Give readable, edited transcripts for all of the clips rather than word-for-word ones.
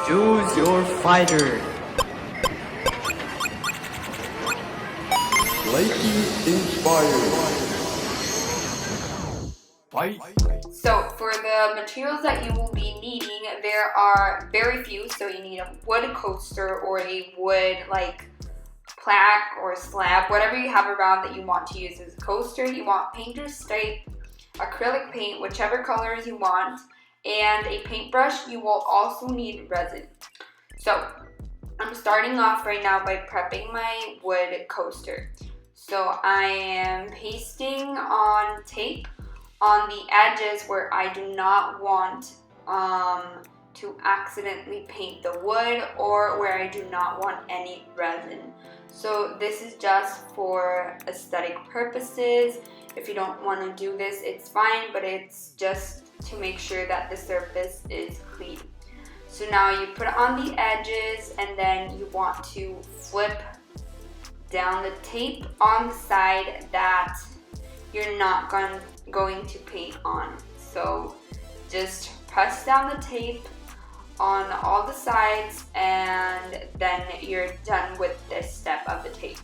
Choose your fighter. Liking inspired. Fight. So for the materials that you will be needing, there are very few. So you need a wood coaster or a wood like plaque or slab, whatever you have around that you want to use as a coaster. You want painter's tape, acrylic paint, whichever colors you want, and a paintbrush. You will also need resin. So I'm starting off right now by prepping my wood coaster. So I am pasting on tape on the edges where I do not want to accidentally paint the wood or where I do not want any resin. So this is just for aesthetic purposes. If you don't want to do this, it's fine, but it's just to make sure that the surface is clean. So now you put it on the edges and then you want to flip down the tape on the side that you're not going to paint on. So just press down the tape on all the sides and then you're done with this step of the tape.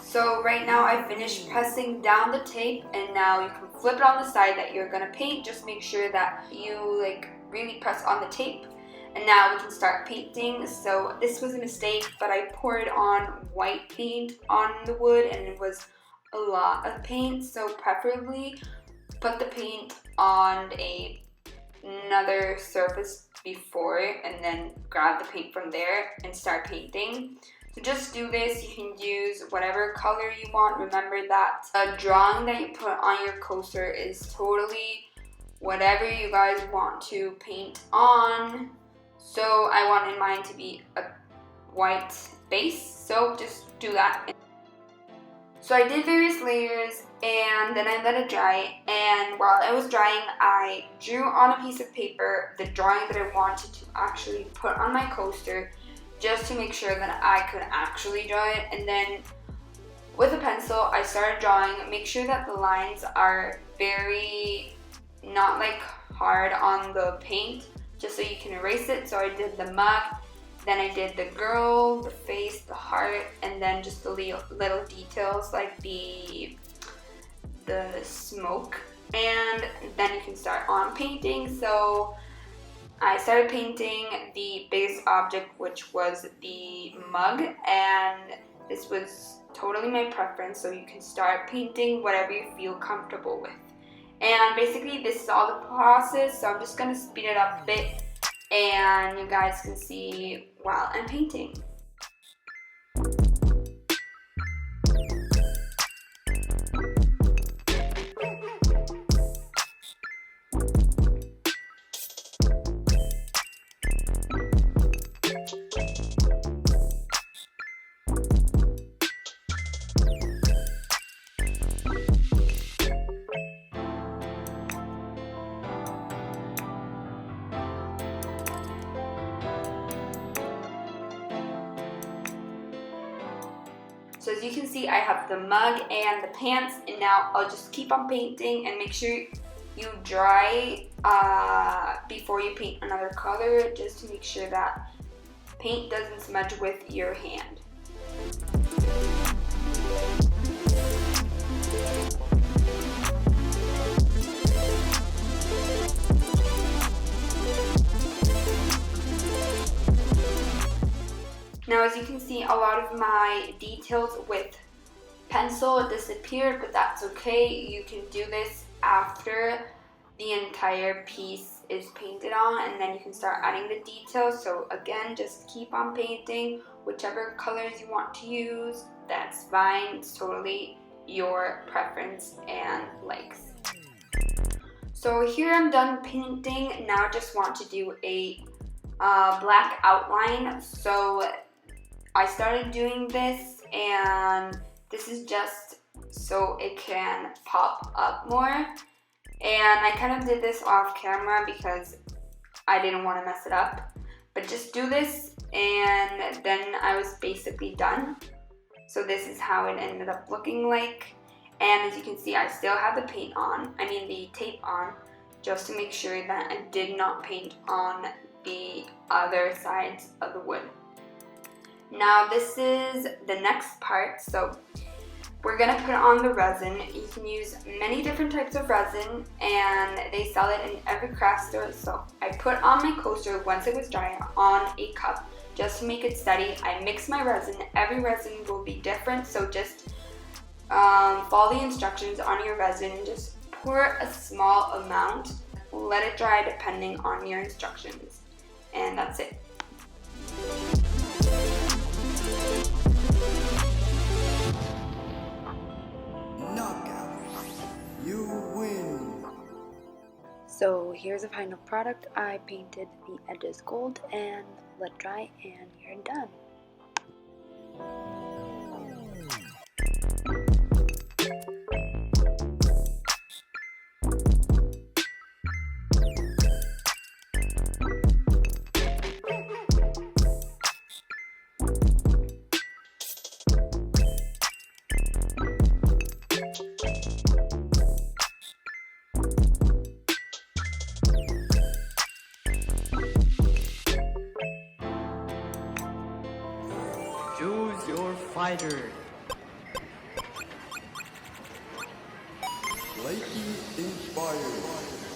So right now I finished pressing down the tape and now you can flip it on the side that you're gonna paint. Just make sure that you really press on the tape. And now we can start painting. So this was a mistake, but I poured on white paint on the wood and it was a lot of paint. So preferably put the paint on another surface before and then grab the paint from there and start painting. So just do this. You can use whatever color you want. Remember that a drawing that you put on your coaster is totally whatever you guys want to paint on. So I wanted mine to be a white base, so just do that. So I did various layers and then I let it dry, and while it was drying I drew on a piece of paper the drawing that I wanted to actually put on my coaster, just to make sure that I could actually draw it. And then with a pencil I started drawing. Make sure that the lines are very not hard on the paint, just so you can erase it. So I did the mug, then I did the girl, the face, the heart, and then just the little details like the smoke. And then you can start on painting. So I started painting the biggest object, which was the mug, and this was totally my preference, so you can start painting whatever you feel comfortable with. And basically this is all the process, so I'm just going to speed it up a bit and you guys can see while I'm painting. So as you can see, I have the mug and the pants, and now I'll just keep on painting and make sure you dry before you paint another color, just to make sure that paint doesn't smudge with your hand. Now as you can see, a lot of my details with pencil disappeared, but that's okay. You can do this after the entire piece is painted on, and then you can start adding the details. So again, just keep on painting whichever colors you want to use. That's fine. It's totally your preference and likes. So here I'm done painting. Now I just want to do a black outline. So I started doing this, and this is just so it can pop up more. And I kind of did this off camera because I didn't want to mess it up. But just do this, and then I was basically done. So this is how it ended up looking like. And as you can see, I still have the tape on, just to make sure that I did not paint on the other sides of the wood. Now this is the next part. So we're gonna put on the resin. You can use many different types of resin and they sell it in every craft store. So I put on my coaster once it was dry on a cup just to make it steady. I mix my resin. Every resin will be different, so just follow the instructions on your resin. Just pour a small amount, let it dry depending on your instructions, and that's it. Knockout. You win. So here's the final product. I painted the edges gold and let dry, and you're done. Choose your fighter. Flaky inspired.